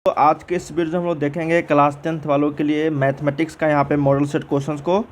तो आज के इस वीडियो में हम लोग देखेंगे क्लास 10th वालों के लिए मैथमेटिक्स का यहाँ पे मॉडल सेट क्वेश्चंस को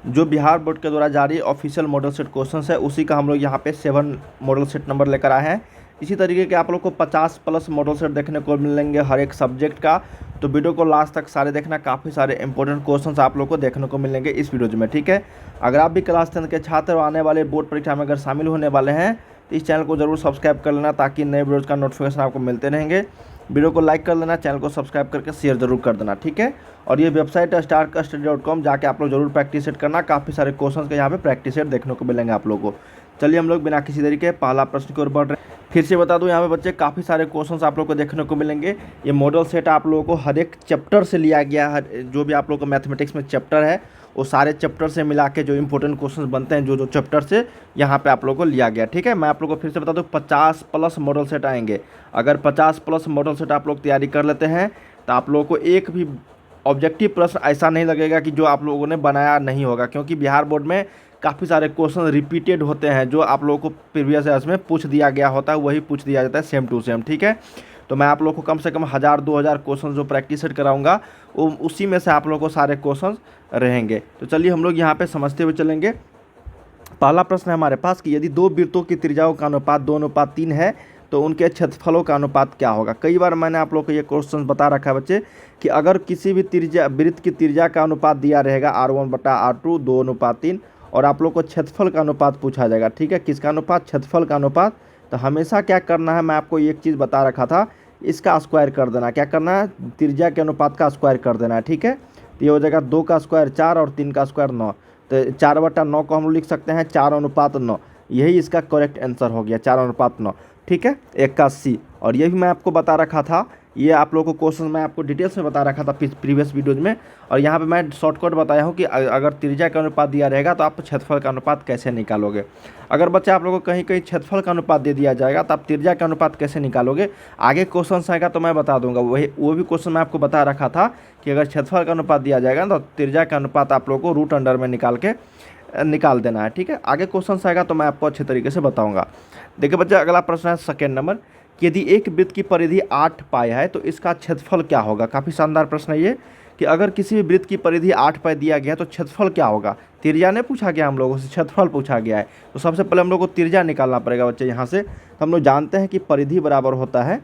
जो बिहार बोर्ड के द्वारा जारी ऑफिशियल मॉडल सेट क्वेश्चंस है उसी का हम लोग यहाँ पे 7 मॉडल सेट नंबर लेकर आए हैं। इसी तरीके के आप लोग को 50 प्लस मॉडल सेट देखने को मिलेंगे हर एक सब्जेक्ट का। तो वीडियो को लास्ट तक सारे देखना, काफ़ी सारे इंपॉर्टेंट क्वेश्चन आप लोग को देखने को मिलेंगे इस वीडियो में। ठीक है, अगर आप भी क्लास 10th के छात्र आने वाले बोर्ड परीक्षा में अगर शामिल होने वाले हैं तो इस चैनल को जरूर सब्सक्राइब कर लेना ताकि नए वीडियोज़ का नोटिफिकेशन आपको मिलते रहेंगे। वीडियो को लाइक कर देना, चैनल को सब्सक्राइब करके शेयर जरूर कर देना। ठीक है, और ये वेबसाइट है starkstudy.com, जाके आप लोग जरूर प्रैक्टिस सेट करना। काफ़ी सारे क्वेश्चन के यहाँ पे प्रैक्टिस सेट देखने को मिलेंगे आप लोगों को। चलिए हम लोग बिना किसी देरी के पहला प्रश्न की ओर बढ़ रहे हैं। फिर से बता दूं यहाँ पे बच्चे काफ़ी सारे क्वेश्चंस आप लोग को देखने को मिलेंगे। ये मॉडल सेट आप लोगों को हर एक चैप्टर से लिया गया है। जो भी आप लोग को मैथमेटिक्स में चैप्टर है वो सारे चैप्टर से मिला के जो इंपॉर्टेंट क्वेश्चन बनते हैं जो चैप्टर से यहाँ पे आप लोगों को लिया गया। ठीक है, मैं आप लोग को फिर से बता दूं 50 प्लस मॉडल सेट आएंगे। अगर 50 प्लस मॉडल सेट आप लोग तैयारी कर लेते हैं तो आप लोगों को एक भी ऑब्जेक्टिव प्रश्न ऐसा नहीं लगेगा कि जो आप लोगों ने बनाया नहीं होगा, क्योंकि बिहार बोर्ड में काफ़ी सारे क्वेश्चन रिपीटेड होते हैं। जो आप लोगों को प्रीवियस ईयर्स में पूछ दिया गया होता है वही पूछ दिया जाता है सेम टू सेम। ठीक है, तो मैं आप लोग को कम से कम 1000-2000 क्वेश्चन जो प्रैक्टिस सेट कराऊंगा वो उसी में से आप लोगों को सारे क्वेश्चन रहेंगे। तो चलिए हम लोग यहाँ पे समझते हुए चलेंगे। पहला प्रश्न है हमारे पास कि यदि दो वृत्तों की त्रिज्याओं का अनुपात 2:3 है तो उनके क्षेत्रफलों का अनुपात क्या होगा। कई बार मैंने आप लोग को ये क्वेश्चन बता रखा है बच्चे कि अगर किसी भी वृत्त की त्रिज्या का अनुपात दिया रहेगा R1/R2 2:3 और आप लोग को क्षेत्रफल का अनुपात पूछा जाएगा। ठीक है, किसका अनुपात? क्षेत्रफल का अनुपात। तो हमेशा क्या करना है, मैं आपको एक चीज़ बता रखा था, इसका स्क्वायर कर देना। क्या करना है? त्रिज्या के अनुपात का स्क्वायर कर देना है। ठीक है, तो ये हो जाएगा 2 का स्क्वायर 4 और 3 का स्क्वायर 9। तो 4/9 को हम लोग लिख सकते हैं 4:9। यही इसका करेक्ट आंसर हो गया 4:9। ठीक है, 81। और ये भी मैं आपको बता रखा था, ये आप लोगों को क्वेश्चन मैं आपको डिटेल्स में बता रखा था प्रीवियस वीडियोज में। और यहाँ पे मैं शॉर्टकट बताया हूँ कि अगर त्रिज्या का अनुपात दिया रहेगा तो आप क्षेत्रफल का अनुपात कैसे निकालोगे। अगर बच्चे आप लोगों को कहीं कहीं क्षेत्रफल का अनुपात दे दिया जाएगा तो आप त्रिज्या का अनुपात कैसे निकालोगे, आगे क्वेश्चन आएगा तो मैं बता दूंगा। वो भी क्वेश्चन मैं आपको बता रखा था कि अगर क्षेत्रफल का अनुपात दिया जाएगा तो त्रिज्या का अनुपात आप लोगों को रूट अंडर में निकाल देना है। ठीक है, आगे क्वेश्चन आएगा तो मैं आपको अच्छे तरीके से बताऊंगा। देखिए बच्चे, अगला प्रश्न है सेकेंड नंबर कि यदि एक वृत्त की परिधि 8 पाई है तो इसका क्षेत्रफल क्या होगा। काफ़ी शानदार प्रश्न है ये कि अगर किसी भी वृत्त की परिधि 8 पाई दिया गया तो क्षेत्रफल क्या होगा। त्रिज्या ने पूछा गया, हम लोगों से क्षेत्रफल पूछा गया है। तो सबसे पहले हम लोग को त्रिज्या निकालना पड़ेगा बच्चे। यहाँ से हम लोग जानते हैं कि परिधि बराबर होता है,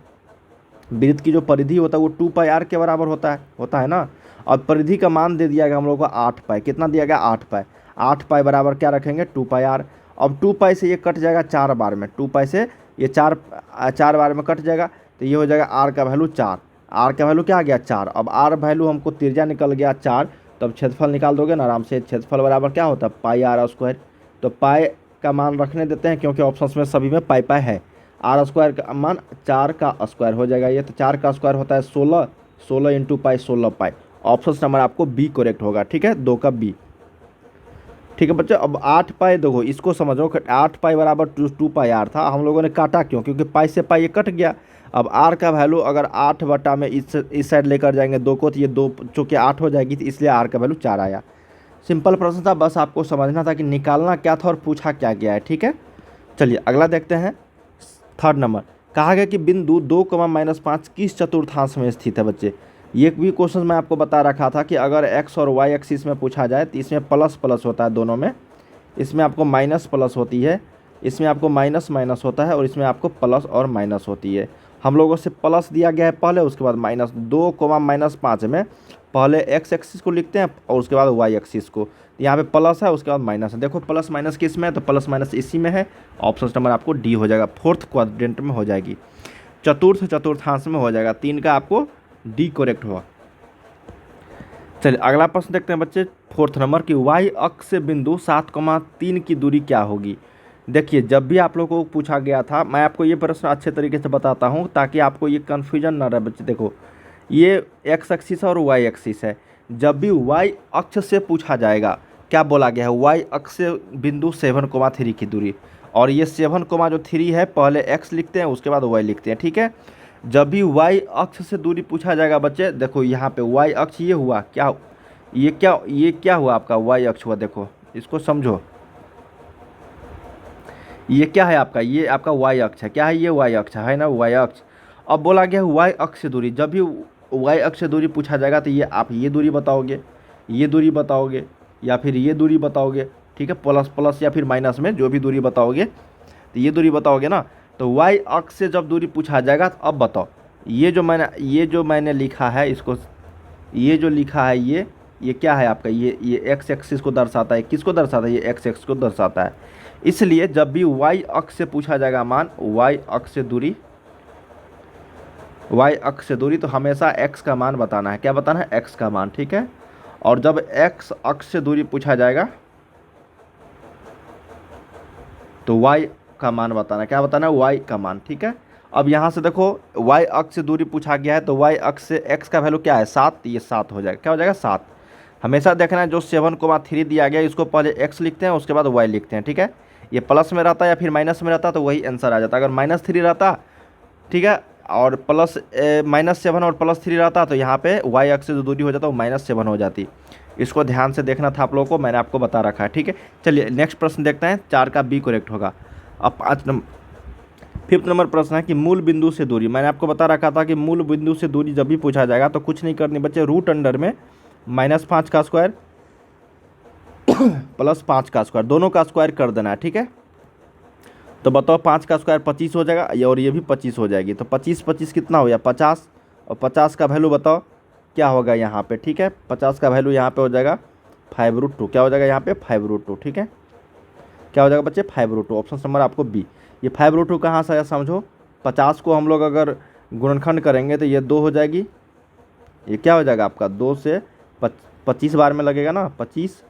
वृत्त की जो परिधि होता है वो 2πr के बराबर होता है ना। और परिधि का मान दे दिया गया हम लोग को 8 पाई। कितना दिया गया? 8 पाई। 8 पाई बराबर क्या रखेंगे? 2πr। अब 2 पाई से ये कट जाएगा 4 बार में, 2 पाई से ये 4 बार में कट जाएगा। तो ये हो जाएगा आर का वैल्यू 4। आर का वैल्यू क्या आ गया? 4। अब आर वैल्यू हमको त्रिज्या निकल गया 4, तो अब क्षेत्रफल निकाल दोगे ना आराम से। क्षेत्रफल बराबर क्या होता है? πr²। तो पाई का मान रखने देते हैं क्योंकि ऑप्शन में सभी में पाई है। r² का मान 4 का स्क्वायर हो जाएगा ये। तो 4 का स्क्वायर होता है 16, 16 इंटू पाई 16 पाई। ऑप्शन नंबर आपको बी करेक्ट होगा। ठीक है, 2 का बी। ठीक है बच्चों, अब 8 पाई देखो, इसको समझो। 8 पाई बराबर 2πr था, हम लोगों ने काटा क्यों? क्योंकि पाई से पाई ये कट गया। अब r का वैल्यू अगर 8 बटा में इस साइड लेकर जाएंगे 2 को तो ये 2 चूँकि 8 हो जाएगी, तो इसलिए r का वैल्यू 4 आया। सिंपल प्रश्न था, बस आपको समझना था कि निकालना क्या था और पूछा क्या गया है। ठीक है, चलिए अगला देखते हैं। थर्ड नंबर कहा गया कि बिंदु 2, -5 किस चतुर्थांश में स्थित है बच्चे। ये भी क्वेश्चन मैं आपको बता रखा था कि अगर x और y एक्सिस में पूछा जाए तो इसमें प्लस प्लस होता है दोनों में। इसमें आपको माइनस प्लस होती है, इसमें आपको माइनस माइनस होता है और इसमें आपको प्लस और माइनस होती है। हम लोगों से प्लस दिया गया है पहले, उसके बाद माइनस। 2, -5 में पहले x एक्सिस को लिखते हैं और उसके बाद y एक्सिस को। यहाँ पे प्लस है, उसके बाद माइनस है। देखो प्लस माइनस किस में है? तो प्लस माइनस इसी में है। ऑप्शन नंबर आपको डी हो जाएगा, फोर्थ क्वाड्रेंट में हो जाएगी, चतुर्थांश में हो जाएगा। 3 का आपको डी करेक्ट हुआ। चलिए अगला प्रश्न देखते हैं बच्चे, फोर्थ नंबर की y अक्ष से बिंदु 7,3 की दूरी क्या होगी। देखिए जब भी आप लोगों को पूछा गया था, मैं आपको ये प्रश्न अच्छे तरीके से बताता हूँ ताकि आपको ये कन्फ्यूजन ना रहे बच्चे। देखो ये x एक्सिस और y एक्सिस है। जब भी y अक्ष से पूछा जाएगा, क्या बोला गया है? y अक्ष से बिंदु 7,3 की दूरी। और ये 7,3 है, पहले x लिखते हैं उसके बाद y लिखते हैं। ठीक है, जब भी y अक्ष से दूरी पूछा जाएगा बच्चे, देखो यहाँ पे y अक्ष ये हुआ क्या, ये क्या हुआ आपका? y अक्ष हुआ। देखो इसको समझो, ये क्या है आपका? ये आपका y अक्ष है। क्या है ये? y अक्ष है ना, y अक्ष। अब बोला गया वाई अक्ष से दूरी, जब भी वाई अक्ष से दूरी पूछा जाएगा तो ये आप ये दूरी बताओगे, ये दूरी बताओगे, या फिर ये दूरी बताओगे, ठीक है, प्लस प्लस या फिर माइनस में जो भी दूरी बताओगे तो ये दूरी बताओगे ना। तो वाई अक्ष से जब दूरी पूछा जाएगा तो अब बताओ, ये जो मैंने लिखा है इसको, ये जो लिखा है ये क्या है आपका, ये एक्स एक्सिस को दर्शाता है, किसको दर्शाता है, ये एक्स एक्स को दर्शाता है। इसलिए जब भी वाई अक्ष से पूछा जाएगा मान, वाई अक्ष से दूरी, वाई अक्ष से दूरी, तो हमेशा एक्स का मान बताना है, क्या बताना है, एक्स का मान, ठीक है। और जब एक्स अक्ष से दूरी पूछा जाएगा तो वाई का मान बताना, क्या बताना है, वाई का मान, ठीक है। अब यहाँ से देखो वाई अक्ष से दूरी पूछा गया है तो वाई अक्ष से एक्स का वैल्यू क्या है, 7, ये 7 हो जाएगा, क्या हो जाएगा, 7। हमेशा देखना है जो 7,3 दिया गया इसको पहले एक्स लिखते हैं उसके बाद वाई लिखते हैं, ठीक है। ये प्लस में रहता या फिर माइनस में रहता तो वही आंसर आ जाता। अगर -3 रहता, ठीक है, और प्लस -7 और +3 रहता तो यहाँ पे वाई अक्ष से जो दूरी हो जाता वो -7 हो जाती। इसको ध्यान से देखना था आप लोगों को, मैंने आपको बता रखा है, ठीक है। चलिए नेक्स्ट प्रश्न देखते हैं, 4 का बी करेक्ट होगा। अब 5th नंबर प्रश्न है कि मूल बिंदु से दूरी, मैंने आपको बता रखा था कि मूल बिंदु से दूरी जब भी पूछा जाएगा तो कुछ नहीं करनी बच्चे, रूट अंडर में -5 का स्क्वायर +5 का स्क्वायर, दोनों का स्क्वायर कर देना है, ठीक है। तो बताओ 5 का स्क्वायर 25 हो जाएगा और ये भी 25 हो जाएगी, तो 25 कितना हो गया, 50, और 50 का वैल्यू बताओ क्या होगा यहाँ पे, ठीक है। 50 का वैल्यू यहाँ पे हो जाएगा 5√2, क्या हो जाएगा यहाँ पे 5√2, ठीक है। क्या हो जाएगा बच्चे 5√2, ऑप्शन नंबर आपको बी। ये 5√2 कहाँ से आया समझो, 50 को हम लोग अगर गुणनखंड करेंगे तो ये 2 हो जाएगी, ये क्या हो जाएगा आपका 2 से 25 बार में लगेगा ना 25,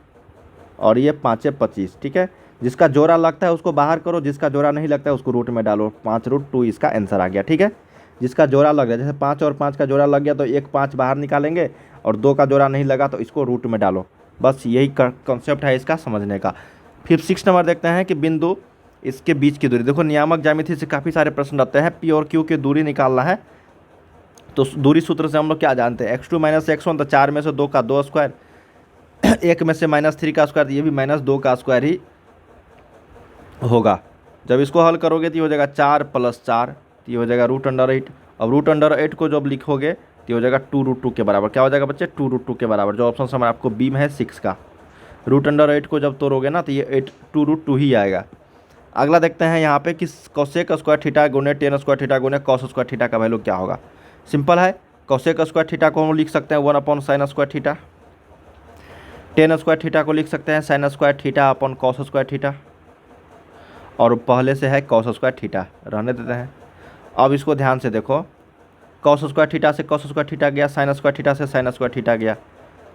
और ये 5 25, ठीक है। जिसका जोड़ा लगता है उसको बाहर करो, जिसका जोड़ा नहीं लगता है उसको रूट में डालो, 5√2 इसका आंसर आ गया, ठीक है। जिसका जोड़ा लग रहा है, जैसे 5 और 5 का जोड़ा लग गया तो 1 5 बाहर निकालेंगे, और 2 का जोड़ा नहीं लगा तो इसको रूट में डालो, बस यही कॉन्सेप्ट है इसका समझने का। फिर 6 नंबर देखते हैं कि बिंदु इसके बीच की दूरी, देखो नियामक ज्यामिति से काफ़ी सारे प्रश्न आते हैं, पी और क्यू की दूरी निकालना है। तो दूरी सूत्र से हम लोग क्या जानते हैं, x2 - x1, तो 4 में से 2 का 2 स्क्वायर, 1 में से -3 का स्क्वायर, ये भी -2 का स्क्वायर ही होगा। जब इसको हल करोगे तो ये हो जाएगा 4 + 4, तो ये हो जाएगा √8। अब √8 को जब लिखोगे तो ये हो जाएगा 2√2 के बराबर, क्या हो जाएगा बच्चे 2√2 के बराबर, जो ऑप्शन समझ आपको बी में है 6 का। √8 को जब तोड़ोगे ना तो ये 2√2 ही आएगा। अगला देखते हैं यहाँ पे कि कोसेक स्क्वायर थीटा गुने टेन स्क्वायर थीटा गुने कॉस स्क्वायर थीटा का वैल्यू क्या होगा। सिंपल है, कोसेक स्क्वायर थीटा को हम लिख सकते हैं 1/sin square theta, ten square theta को लिख सकते हैं sin square theta upon cos square theta, और पहले से है कॉस स्क्वायर थीटा, रहने देते हैं। अब इसको ध्यान से देखो, कॉस स्क्वायर थीटा से कॉस स्क्वायर थीटा गया, sin स्क्वायर थीटा से sin स्क्वायर थीटा गया,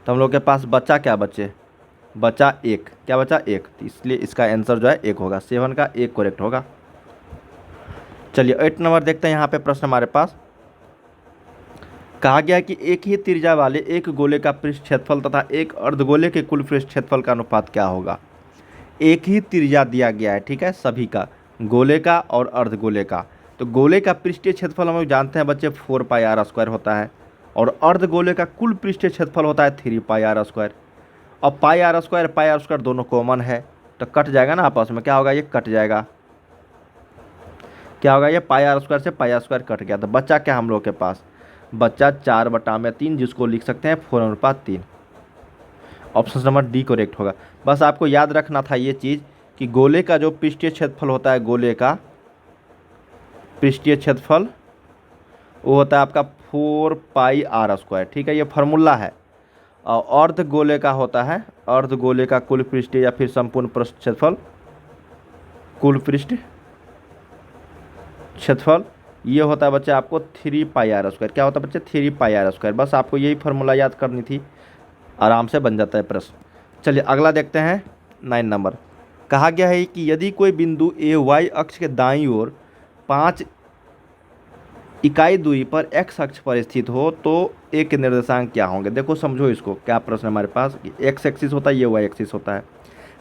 तो हम लोग के पास बचा क्या, बचा 1, क्या बचा 1, तो इसलिए इसका आंसर जो है 1 होगा, 7 का 1 करेक्ट होगा। चलिए 8 नंबर देखते हैं, यहाँ पे प्रश्न हमारे पास कहा गया कि एक ही त्रिज्या वाले एक गोले का पृष्ठ क्षेत्रफल तथा एक अर्धगोले के कुल पृष्ठ क्षेत्रफल का अनुपात क्या होगा। एक ही त्रिज्या दिया गया है, ठीक है, सभी का, गोले का और अर्धगोले का। तो गोले का पृष्ठीय क्षेत्रफल हम लोग जानते हैं बच्चे 4πr² होता है, और अर्धगोले का कुल पृष्ठीय क्षेत्रफल होता है 3πr²। अब πr² दोनों कॉमन है तो कट जाएगा ना आपस में, क्या होगा, ये कट जाएगा, क्या होगा, ये πr² से πr² कट गया, तो बच्चा क्या हम लोग के पास, बच्चा 4/3, जिसको लिख सकते हैं 4:3। ऑप्शन नंबर डी करेक्ट होगा। बस आपको याद रखना था ये चीज़ कि गोले का जो पृष्ठीय क्षेत्रफल होता है, गोले का पृष्ठीय क्षेत्रफल वो होता है आपका 4πr², ठीक है, ये फार्मूला है। और अर्धगोले का होता है, अर्धगोले का कुल पृष्ठीय या फिर संपूर्ण पृष्ठ क्षेत्रफल, कुल पृष्ठ क्षेत्रफल, ये होता है बच्चे आपको 3πr², क्या होता है बच्चे 3πr²। बस आपको यही फार्मूला याद करनी थी, आराम से बन जाता है प्रश्न। चलिए अगला देखते हैं 9 नंबर। कहा गया है कि यदि कोई बिंदु ए वाई अक्ष के दाईं ओर 5 इकाई दूरी पर एक्स अक्ष पर स्थित हो तो ए के निर्देशांक क्या होंगे। देखो समझो इसको, क्या प्रश्न है हमारे पास कि एक्स एक्सिस होता है, ये वाई एक्सिस होता है।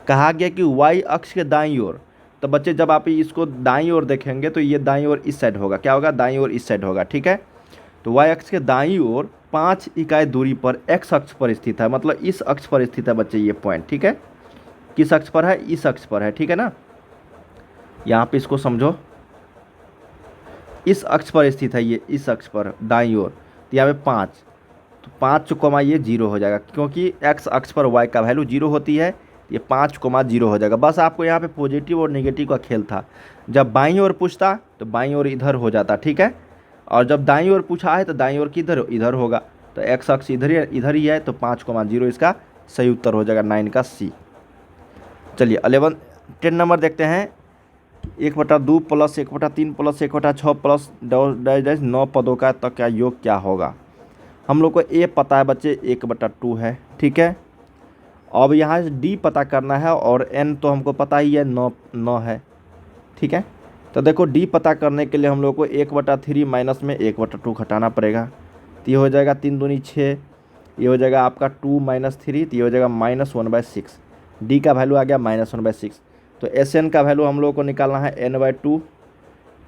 कहा गया कि वाई अक्ष के दाईं ओर, तो बच्चे जब आप इसको दाईं ओर देखेंगे तो ये दाईं ओर इस साइड होगा, क्या होगा, दाईं ओर इस साइड होगा, ठीक है। तो वाई अक्ष के दाईं ओर 5 इकाई दूरी पर एक्स अक्ष पर स्थित है, मतलब इस अक्ष पर स्थित है बच्चे ये पॉइंट, ठीक है। किस अक्ष पर है, इस अक्ष पर है, ठीक है ना। यहाँ पे इसको समझो, इस अक्ष पर स्थित है, ये इस अक्ष पर दाईं ओर, तो यहाँ पे 5, तो 5 कोमा ये 0 हो जाएगा, क्योंकि एक्स अक्ष पर वाई का वैल्यू 0 होती है, ये 5 कोमा 0 हो जाएगा। बस आपको यहाँ पे पॉजिटिव और नेगेटिव का खेल था। जब बाईं ओर पूछता तो बाईं ओर इधर हो जाता, ठीक है, और जब दाईं ओर पूछा है तो दाईं ओर किधर, इधर होगा। तो एक्स अक्ष इधर ही है, तो 5 कोमा 0 इसका सही उत्तर हो जाएगा 9 का सी। चलिए 10 नंबर देखते हैं। 1/2 plus 1/3 plus 1/6 plus dash dash 9 पदों का तो क्या योग क्या होगा। हम लोग को ए पता है बच्चे 1/2 है, ठीक है। अब यहाँ डी पता करना है और एन तो हमको पता ही है 9 है, ठीक है। तो देखो डी पता करने के लिए हम लोग को 1/3 माइनस में 1/2 घटाना पड़ेगा, तो ये हो जाएगा 3 दूनी 6, ये हो जाएगा आपका 2 - 3, तो ये हो जाएगा -1/6। डी का वैल्यू आ गया -1/6। तो एस एन का वैल्यू हम लोग को निकालना है n/2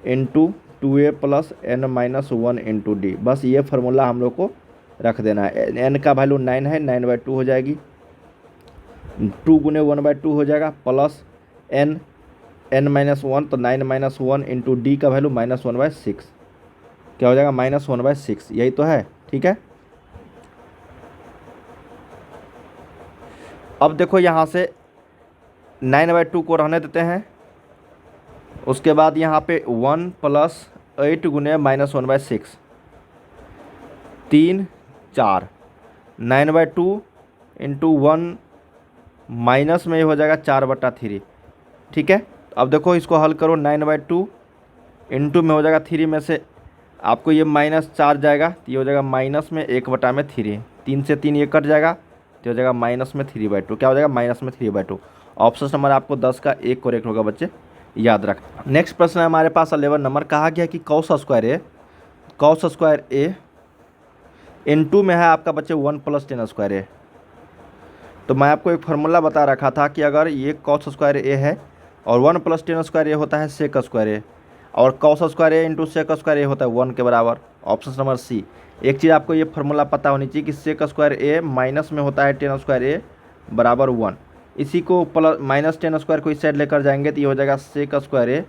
into 2a plus n-1 into D. बस ये फार्मूला हम लोग को रख देना है। एन का वैल्यू 9 है, 9/2 हो जाएगी, 2 गुने 1/2 हो जाएगा, प्लस n-1, तो 9 - 1 इंटू डी का वैल्यू -1/6, क्या हो जाएगा -1/6, यही तो है, ठीक है। अब देखो यहाँ से 9/2 को रहने देते हैं, उसके बाद यहाँ पे 1 + 8 गुने -1/6, 3 4, 9/2 इंटू 1 माइनस में ये हो जाएगा 4/3, ठीक है। अब देखो इसको हल करो, 9/2 इंटू में हो जाएगा 3 में से आपको ये -4 जाएगा, तो ये हो जाएगा -1/3, 3 से 3 ये कट जाएगा, तो हो जाएगा -3/2, क्या हो जाएगा -3/2। ऑप्शन नंबर आपको 10 का 1 करेक्ट होगा बच्चे, याद रख। नेक्स्ट प्रश्न है हमारे पास 11 नंबर। कहा गया कि कॉस स्क्वायर ए इनटू में है आपका बच्चे 1 + tan स्क्वायर ए। तो मैं आपको एक फार्मूला बता रखा था कि अगर ये कॉस स्क्वायर ए है और 1 + tan स्क्वायर ए होता है सेक स्क्वायर ए, और cos square A into sec square A होता है 1 के बराबर। Option number C. एक चीज़ आपको ये फार्मूला पता होनी चाहिए कि सेक स्क्वायर ए माइनस में होता है tan स्क्वायर ए बराबर 1। इसी को -tan स्क्वायर को इस साइड लेकर जाएंगे तो ये हो जाएगा सेक स्क्वायर ए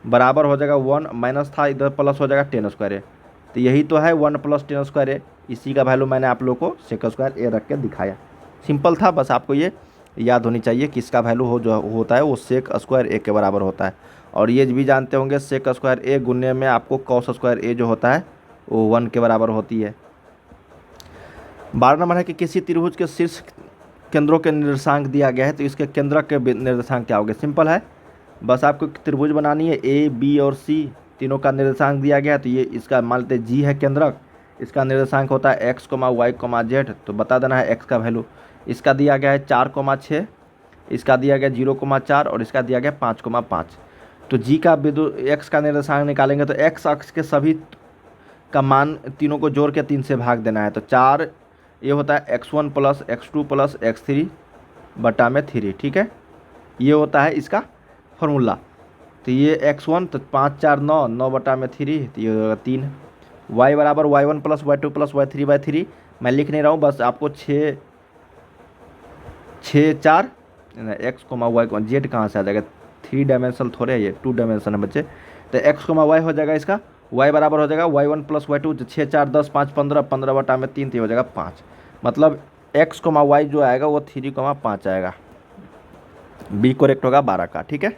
बराबर हो जाएगा 1, माइनस था इधर प्लस हो जाएगा tan स्क्वायर ए। तो यही तो है 1 + tan स्क्वायर ए, इसी का वैल्यू मैंने आप लोग को सेक स्क्वायर ए रख के दिखाया। सिंपल था, बस आपको ये याद होनी चाहिए कि इसका वैल्यू जो होता है वो सेक स्क्वायर ए के बराबर होता है। और ये भी जानते होंगे सेक स्क्वायर ए गुने में आपको कॉस स्क्वायर ए जो होता है वो 1 के बराबर होती है। 12 नंबर है कि किसी त्रिभुज के शीर्ष केंद्रों के निर्देशांक दिया गया है, तो इसके केंद्रक के निर्देशांक क्या होंगे। सिंपल है, बस आपको त्रिभुज बनानी है, ए बी और सी तीनों का निर्देशांक दिया गया है। तो ये इसका मान लेते जी है केंद्रक, इसका निर्देशांक होता है x, y, z। तो बता देना है x का वैल्यू। इसका दिया गया है 4,6, इसका दिया गया 0,4 और इसका दिया गया 5,5। तो जी का बिंदु x का निर्देशांक निकालेंगे तो x अक्ष के सभी का मान तीनों को जोड़ के 3 से भाग देना है। तो 4 ये होता है x1 + x2 + x3 बटा में 3, ठीक है। ये होता है इसका फॉर्मूला। तो ये x1 तो 5 4 9, 9 बटा में 3, तो ये होगा 3। y बराबर y1 + y2 + y3/3, मैं लिख नहीं रहा हूँ, बस आपको 6 4 x, y, z कहाँ से आ जाएगा, 3 डायमेंशन थोड़े है, ये 2 डायमेंशन है बच्चे। तो x, y हो जाएगा इसका, y बराबर हो जाएगा y1 + y2, 6 4 10 5 15, 15 बटा में 3, तो हो जाएगा 5। मतलब x, y जो आएगा वो 3,5 आएगा। बी करेक्ट होगा 12 का, ठीक है।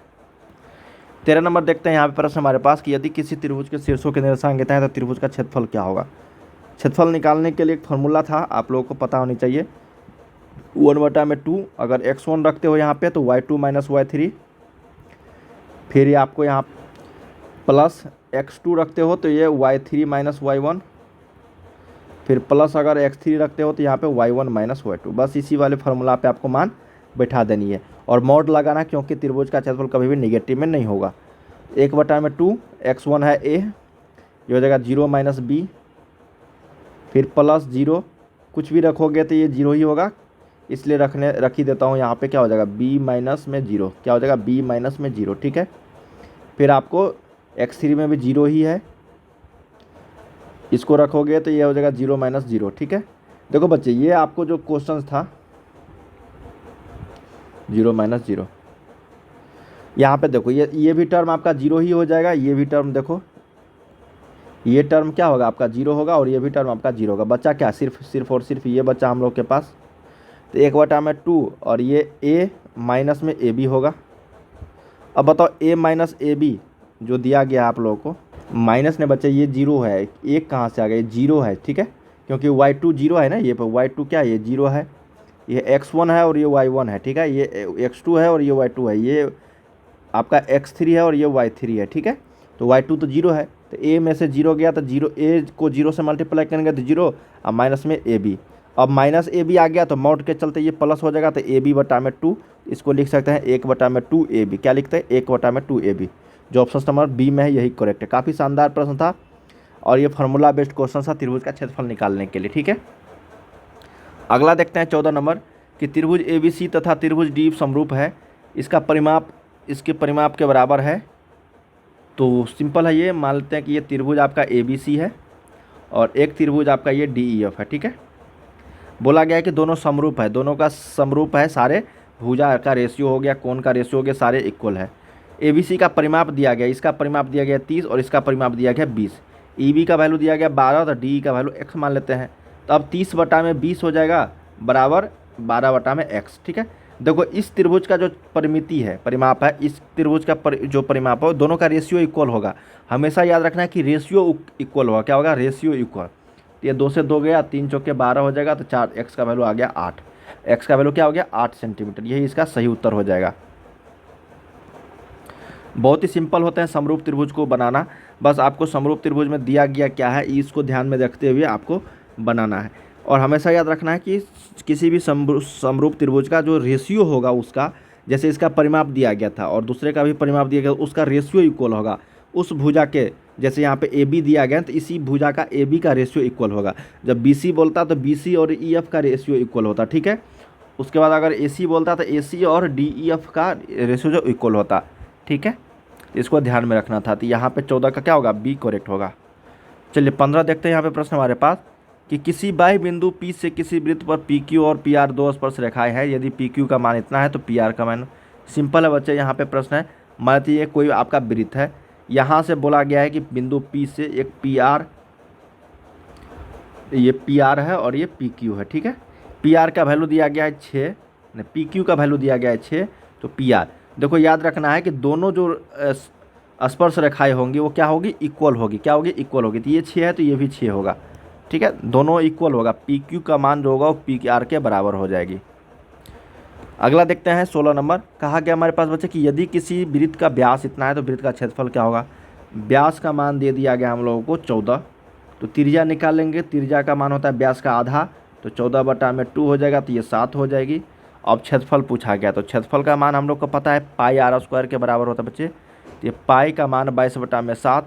13 नंबर देखते हैं यहाँ पे प्रश्न हमारे पास कि यदि किसी त्रिभुज के शीर्षों के निर्देशांक देते हैं तो त्रिभुज का क्षेत्रफल क्या होगा। क्षेत्रफल निकालने के लिए एक फार्मूला था, आप लोगों को पता होनी चाहिए, 1/2। अगर x1 रखते हो यहाँ पे तो y2 - y3, फिर ये आपको यहाँ प्लस x2 रखते हो तो ये y3 - y1, फिर प्लस अगर x3 रखते हो तो यहाँ पे y1 - y2। बस इसी वाले फार्मूला पे आपको मान बैठा देनी है और मॉड लगाना, क्योंकि त्रिभुज का क्षेत्रफल कभी भी नेगेटिव में नहीं होगा। 1/2 x1 है a, ये हो जाएगा 0 - b, फिर प्लस 0, कुछ भी रखोगे तो ये 0 ही होगा, इसलिए रख ही देता हूँ यहाँ पे, क्या हो जाएगा b - 0, क्या हो जाएगा b - 0, ठीक है। फिर आपको x3 में भी 0 ही है, इसको रखोगे तो ये हो जाएगा 0 - 0, ठीक है। देखो बच्चे ये आपको जो क्वेश्चन था 0 - 0, यहाँ पे देखो ये भी टर्म आपका 0 ही हो जाएगा, ये भी टर्म देखो ये टर्म क्या होगा आपका 0 होगा और ये भी टर्म आपका 0 होगा। बच्चा क्या सिर्फ और सिर्फ ये बच्चा हम लोग के पास। तो 1/2 और ये a माइनस में ab होगा। अब बताओ a माइनस ab जो दिया गया आप लोगों को, माइनस ने बच्चे ये 0 है, एक कहाँ से आ गया, ये 0 है, ठीक है, क्योंकि y2 0 है ना, ये y2 क्या है, ये 0 है, ये x1 है और ये y1 है, ठीक है, ये x2 है और ये y2 है, ये आपका x3 है और ये y3 है, ठीक है। तो y2 तो 0 है, तो a में से 0 गया तो 0, a को 0 से मल्टीप्लाई करेंगे तो 0, अब माइनस में ab, अब माइनस ab आ गया तो मॉड के चलते ये प्लस हो जाएगा, तो ab/2 इसको लिख सकते हैं 1/2 ab। क्या लिखते हैं, 1/2 ab, जो ऑप्शन नंबर बी में है यही करेक्ट है। काफ़ी शानदार प्रश्न था और ये फार्मूला बेस्ड क्वेश्चन था त्रिभुज का क्षेत्रफल निकालने के लिए, ठीक है। अगला देखते हैं 14 नंबर कि त्रिभुज ABC तथा त्रिभुज D समरूप है, इसका परिमाप इसके परिमाप के बराबर है। तो सिंपल है, ये मान लेते हैं कि ये त्रिभुज आपका ABC है और एक त्रिभुज आपका ये DEF है, ठीक है। बोला गया है कि दोनों समरूप है, दोनों का समरूप है, सारे भुजा का रेशियो हो गया, कोण का रेशियो हो गया, सारे इक्वल है। ABC का परिमाप दिया गया, इसका परिमाप दिया गया 30 और इसका परिमाप दिया गया 20। EB का वैल्यू दिया गया 12 तो DE का वैल्यू x मान लेते हैं। तो अब 30/20 हो जाएगा बराबर 12/x, ठीक है। देखो इस त्रिभुज का जो परिमिति है, परिमाप है, इस त्रिभुज का जो परिमाप है दोनों का रेशियो इक्वल होगा। हमेशा याद रखना है कि रेशियो इक्वल होगा, क्या होगा, रेशियो इक्वल। ये 2 से 2 गया, 3 चौके 12 हो जाएगा, तो 4, x का वैल्यू आ गया 8, x का वैल्यू क्या हो गया 8 सेंटीमीटर, यही इसका सही उत्तर हो जाएगा। बहुत ही सिंपल होते हैं समरूप त्रिभुज को बनाना, बस आपको समरूप त्रिभुज में दिया गया क्या है इसको ध्यान में रखते हुए आपको बनाना है। और हमेशा याद रखना है कि किसी भी समरूप त्रिभुज का जो रेशियो होगा उसका, जैसे इसका परिमाप दिया गया था और दूसरे का भी परिमाप दिया गया, उसका रेशियो इक्वल होगा उस भुजा के। जैसे यहाँ पे AB दिया गया तो इसी भुजा का AB का रेशियो इक्वल होगा। जब BC बोलता तो BC और EF का रेशियो इक्वल होता, ठीक है। उसके बाद अगर AC बोलता तो AC और DEF का रेशियो जो इक्वल होता, ठीक है। इसको ध्यान में रखना था। तो यहाँ पे 14 का क्या होगा, बी करेक्ट होगा। चलिए 15 देखते हैं यहाँ पे प्रश्न हमारे पास कि किसी बाह्य बिंदु P से किसी वृत्त पर PQ और PR दो स्पर्श रेखाएं हैं, यदि PQ का मान इतना है तो PR का मान। सिंपल है बच्चे, यहाँ पे प्रश्न है, मान लीजिए कोई आपका वृत्त है, यहाँ से बोला गया है कि बिंदु P से एक PR, ये PR है और ये PQ है, ठीक है। PR का वैल्यू दिया गया है 6, PQ का वैल्यू दिया गया है 6, तो PR। देखो याद रखना है कि दोनों जो स्पर्श रेखाएं होंगी वो क्या होगी, इक्वल होगी, क्या होगी, इक्वल होगी। तो ये 6 है तो ये भी 6 होगा, ठीक है, दोनों इक्वल होगा। PQ का मान जो होगा वो PR के बराबर हो जाएगी। अगला देखते हैं 16 नंबर, कहा गया हमारे पास बच्चे कि यदि किसी वृत्त का व्यास इतना है तो वृत्त का क्षेत्रफल क्या होगा। व्यास का मान दे दिया गया हम लोगों को 14, तो त्रिज्या निकालेंगे, त्रिज्या का मान होता है व्यास का आधा, तो 14/2 हो जाएगा, तो ये 7 हो जाएगी। अब क्षेत्रफल पूछा गया, तो क्षेत्रफल का मान हम लोग को पता है πr² के बराबर होता है बच्चे। तो ये पाई का मान 22/7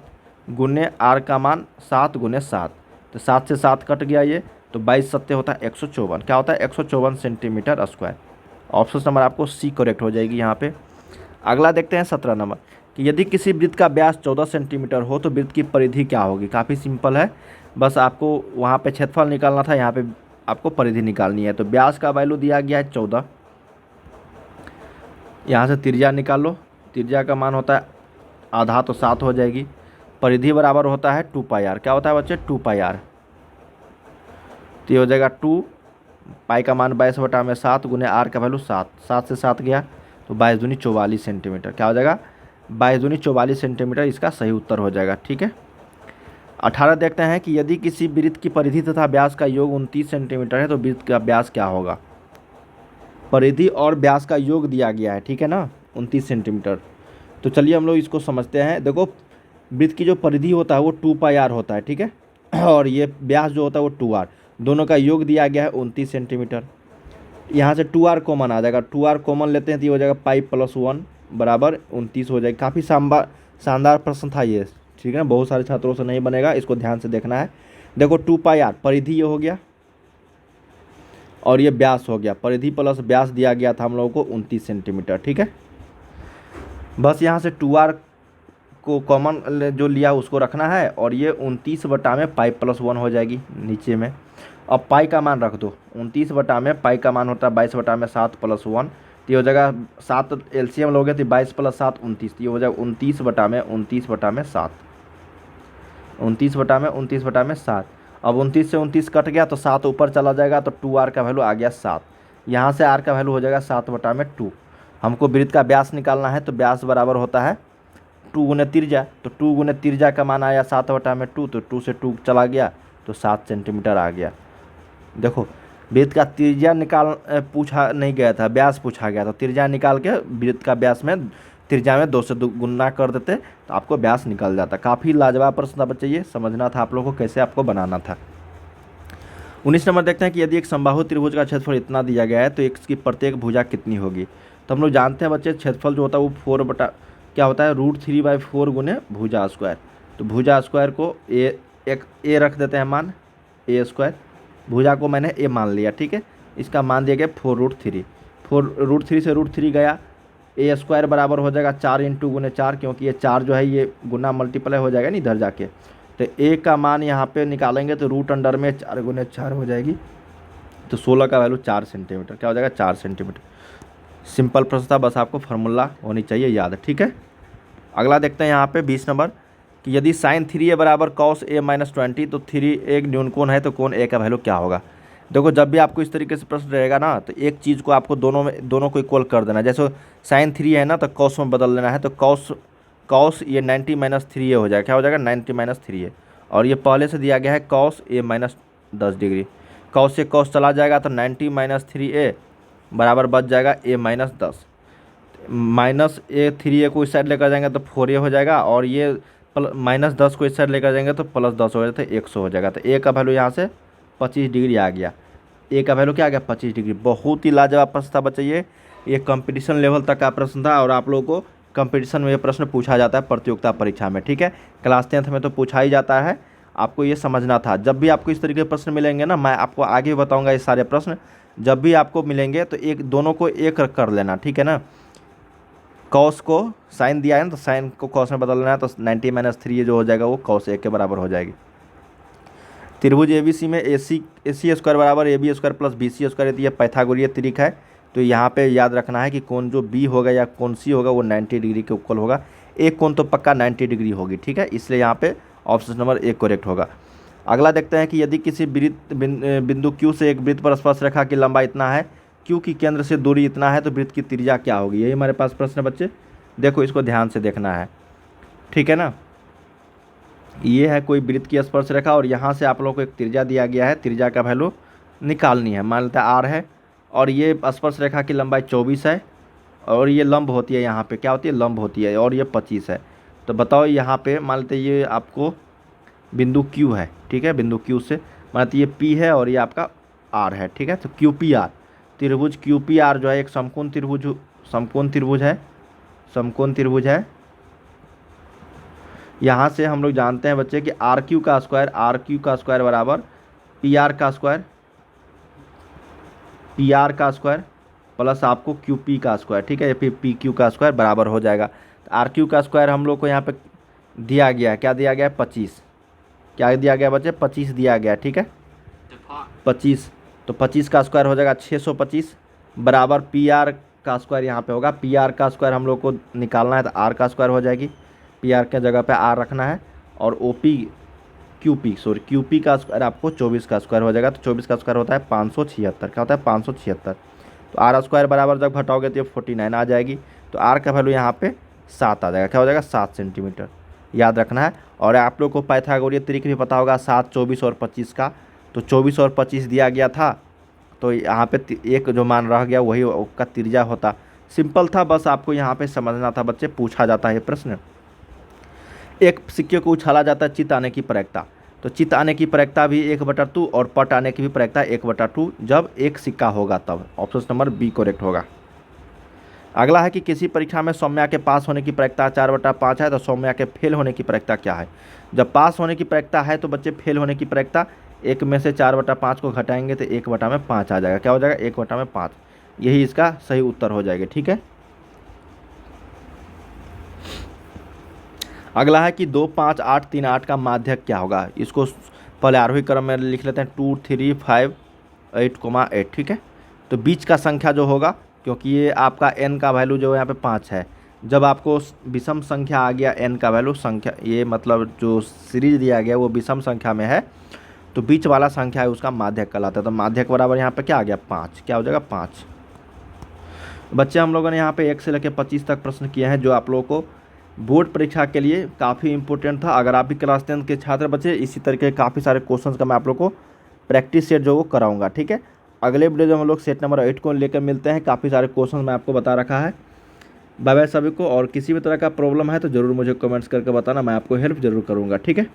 गुने r का मान 7 × 7, तो 7 से 7 कट गया ये, तो 22 7 होता है 154, क्या होता है 154 सेंटीमीटर स्क्वायर। ऑप्शन नंबर आपको सी करेक्ट हो जाएगी यहाँ पे। अगला देखते हैं 17 नंबर कि यदि किसी वृत्त का व्यास 14 सेंटीमीटर हो तो वृत्त की परिधि क्या होगी। काफ़ी सिंपल है, बस आपको वहाँ पे क्षेत्रफल निकालना था, यहाँ पे आपको परिधि निकालनी है। तो व्यास का वैल्यू दिया गया है 14, यहाँ से त्रिज्या निकाल लो, त्रिज्या का मान होता है आधा, तो 7 हो जाएगी। परिधि बराबर होता है 2πr, क्या होता है बच्चे 2πr, तो ये हो जाएगा 2, पाई का मान 22/7 गुने r का वैल्यू 7, 7 से 7 गया तो 22 दूनी 44 सेंटीमीटर, क्या हो जाएगा 22 दूनी 44 सेंटीमीटर, इसका सही उत्तर हो जाएगा, ठीक है। 18 देखते हैं कि यदि किसी वृत्त की परिधि तथा व्यास का योग 29 सेंटीमीटर है तो वृत्त का व्यास क्या होगा। परिधि और व्यास का योग दिया गया है, ठीक है ना, 29 सेंटीमीटर। तो चलिए हम लोग इसको समझते हैं। देखो वृत्त की जो परिधि होता है वो 2πr होता है, ठीक है, और ये व्यास जो होता है वो 2r, दोनों का योग दिया गया है 29 सेंटीमीटर। यहाँ से 2r कॉमन आ जाएगा, 2r कॉमन लेते हैं तो ये हो जाएगा पाई + 1 बराबर 29 हो जाएगा। काफ़ी शानदार प्रश्न था ये, ठीक है ना, बहुत सारे छात्रों से नहीं बनेगा, इसको ध्यान से देखना है। देखो 2πr परिधि ये हो गया और ये व्यास हो गया, परिधि प्लस व्यास दिया गया था हम लोगों को 29 सेंटीमीटर, ठीक है। बस यहाँ से 2r को कॉमन जो लिया उसको रखना है और ये 29 बटा में पाई + 1 हो जाएगी नीचे में। अब पाई का मान रख दो, 29 बटा में पाई का मान होता है 22/7 + 1, तो ये हो जाएगा 7 LCM लोगे तो 22 + 7 29, तो ये हो जाएगा 29 बटा में 7। 29/7। अब 29 से 29 कट गया तो 7 ऊपर चला जाएगा, तो 2r का वैल्यू आ गया 7। यहाँ से r का वैल्यू हो जाएगा 7/2। हमको वृत्त का व्यास निकालना है, तो व्यास बराबर होता है 2 गुने त्रिज्या। तो 2 गुने त्रिज्या का मान आया 7/2, तो 2 से 2 चला गया तो 7 सेंटीमीटर आ गया। देखो, वृत्त का त्रिज्या पूछा नहीं गया था, व्यास पूछा गया, तो त्रिज्या निकाल के वृत्त का व्यास में त्रिज्या में 2 से गुना कर देते तो आपको व्यास निकल जाता। काफ़ी लाजवाब प्रश्न था बच्चे, ये समझना था आप लोगों को कैसे आपको बनाना था। 19 नंबर देखते हैं कि यदि एक समबाहु त्रिभुज का क्षेत्रफल इतना दिया गया है तो इसकी प्रत्येक भुजा कितनी होगी। तो हम लोग जानते हैं बच्चे, क्षेत्रफल जो होता है वो 4 क्या होता है, √3/4 गुने भुजा स्क्वायर। तो भुजा स्क्वायर को ए रख देते हैं मान, a²। भुजा को मैंने ए मान लिया, ठीक है। इसका मान दिया गया 4√3। 4√3 से √3 गया, a² बराबर हो जाएगा 4 × गुने 4, क्योंकि ये 4 जो है ये गुना मल्टीप्लाई हो जाएगा नहीं इधर जाके। तो a का मान यहाँ पे निकालेंगे तो √अंडर में 4 गुने 4 हो जाएगी, तो 16 का वैल्यू 4 सेंटीमीटर, क्या हो जाएगा 4 सेंटीमीटर। सिंपल प्रश्न था, बस आपको फार्मूला होनी चाहिए याद, ठीक है। अगला देखते हैं यहाँ पे 20 नंबर कि यदि sin 3a बराबर cos a - 20, तो 3 एक न्यूनकोण है तो कोण a का वैल्यू क्या होगा। देखो, जब भी आपको इस तरीके से प्रश्न रहेगा ना, तो एक चीज़ को आपको दोनों को इक्वल कर देना। जैसे sin 3 है ना, तो cos में बदल लेना है, तो cos ये 90 - 3a हो जाएगा, क्या हो जाएगा 90 - 3a। और ये पहले से दिया गया है cos a - 10 डिग्री, cos से cos चला जाएगा तो 90 - 3a बराबर बच जाएगा a - 10। -3a को इस साइड लेकर जाएंगे तो 4a हो जाएगा, और ये -10 को इस साइड लेकर जाएंगे तो +10 हो जाता है, 100 हो जाएगा। तो a का वैल्यू यहाँ से 25 डिग्री आ गया। a का वैल्यू क्या आ गया 25 डिग्री। बहुत ही लाजवाब प्रश्न था बच्चे, ये कंपटीशन लेवल तक का प्रश्न था, और आप लोगों को कंपटीशन में ये प्रश्न पूछा जाता है प्रतियोगिता परीक्षा में, ठीक है। क्लास 10th में तो पूछा ही जाता है, आपको ये समझना था। जब भी आपको इस तरीके के प्रश्न मिलेंगे ना, मैं आपको आगे बताऊँगा ये सारे प्रश्न, जब भी आपको मिलेंगे तो दोनों को एक कर लेना, ठीक है ना। कॉस को साइन दिया है ना, तो साइन को कॉस में बदलना है, तो 90 - 3 जो हो जाएगा वो cos a के बराबर हो जाएगी। त्रिभुज ABC में AC² बराबर AB² + BC², यदि यह पाइथागोरीय त्रिक है, तो यहाँ पे याद रखना है कि कोण जो B होगा या कोण C होगा वो 90 डिग्री के इक्वल होगा। एक कोण तो पक्का 90 डिग्री होगी, ठीक है, इसलिए यहाँ पे ऑप्शन नंबर 1 करेक्ट होगा। अगला देखते हैं कि यदि किसी बिंदु Q से एक वृत्त पर स्पर्शरेखा की लंबाई इतना है, Q की केंद्र से दूरी इतना है, तो वृत्त की त्रिज्या क्या होगी। यही हमारे पास प्रश्न है बच्चे, देखो इसको ध्यान से देखना है, ठीक है ना। ये है कोई वृत्त की स्पर्शरेखा, और यहाँ से आप लोगों को एक त्रिज्या दिया गया है, त्रिज्या का वैल्यू निकालनी है। मान लेते हैं r है, और ये स्पर्शरेखा की लंबाई 24 है, और ये लंब होती है, यहाँ पे क्या होती है लंब होती है, और ये 25 है। तो बताओ यहाँ पे मान लेते हैं ये आपको बिंदु Q है, ठीक है, बिंदु Q से मान लेते ये P है और ये आपका R है, ठीक है। तो QPR त्रिभुज QPR जो है एक समकोण त्रिभुज है। यहाँ से हम लोग जानते हैं बच्चे कि RQ का स्क्वायर बराबर PR का स्क्वायर प्लस आपको QP का स्क्वायर, ठीक है, या फिर PQ का स्क्वायर बराबर हो जाएगा। तो RQ का स्क्वायर हम लोग को यहाँ पे दिया गया है, क्या दिया गया है 25, क्या दिया गया बच्चे 25 दिया गया, ठीक है 25। तो 25 का स्क्वायर हो जाएगा 625 बराबर PR का स्क्वायर यहाँ पे होगा। PR का स्क्वायर हम लोग को निकालना है, तो R का स्क्वायर हो जाएगी, PR के जगह पे R रखना है, और QP का स्क्वायर आपको 24 का स्क्वायर हो जाएगा। तो 24 का स्क्वायर होता है 576, क्या होता है 576। तो R स्क्वायर बराबर जब घटाओगे तो ये 49 आ जाएगी। तो R का वैल्यू यहाँ पे 7 आ जाएगा, क्या हो जाएगा 7 सेंटीमीटर, याद रखना है। और आप लोग को पाइथागोरीय त्रिक भी पता होगा 7, 24 और 25 का। तो 24 और 25 दिया गया था, तो यहाँ पे एक जो मान रह गया वही उसका त्रिज्या होता। सिंपल था, बस आपको यहाँ पे समझना था बच्चे, पूछा जाता है प्रश्न। एक सिक्के को उछाला जाता है चित्त आने की प्रयत्ता, तो चित्त आने की प्रयत्ता भी 1/2 और पट आने की भी प्रयत्ता 1/2 जब एक सिक्का होगा तब। ऑप्शन नंबर बी करेक्ट होगा। अगला है कि किसी परीक्षा में सौम्या के पास होने की प्रयत्ता 4/5 है, तो सौम्या के फेल होने की प्रयत्ता क्या है। जब पास होने की प्रयत्ता है तो बच्चे फेल होने की प्रयत्ता 1 में से 4/5 को घटाएंगे तो 1/5 आ जाएगा, क्या हो जाएगा 1/5। यही इसका सही उत्तर हो जाएगा, ठीक है। अगला है कि 2, 5, 8, 3, 8 का माध्यक क्या होगा। इसको पहले आरोही क्रम में लिख लेते हैं 2, 3, 5, 8, ठीक है। तो बीच का संख्या जो होगा, क्योंकि ये आपका n का वैल्यू जो है यहाँ पे 5 है, जब आपको विषम संख्या आ गया n का वैल्यू संख्या, ये मतलब जो सीरीज दिया गया वो विषम संख्या में है, तो बीच वाला संख्या है उसका माध्यक कहलाता है। तो माध्यक बराबर यहाँ पे क्या आ गया 5, क्या हो जाएगा 5। बच्चे हम लोगों ने यहाँ पे 1 से लेकर 25 तक प्रश्न किए हैं जो आप लोगों को बोर्ड परीक्षा के लिए काफ़ी इंपॉर्टेंट था। अगर आप भी क्लास 10 के छात्र बच्चे, इसी तरीके के काफ़ी सारे क्वेश्चंस का मैं आप लोग को प्रैक्टिस सेट जो वो कराऊंगा, ठीक है। अगले वीडियो जो हम लोग सेट नंबर 8 को लेकर मिलते हैं, काफ़ी सारे क्वेश्चन मैं आपको बता रखा है। बाय बाय सभी को, और किसी भी तरह का प्रॉब्लम है तो ज़रूर मुझे कमेंट्स करके बताना, मैं आपको हेल्प ज़रूर करूँगा, ठीक है।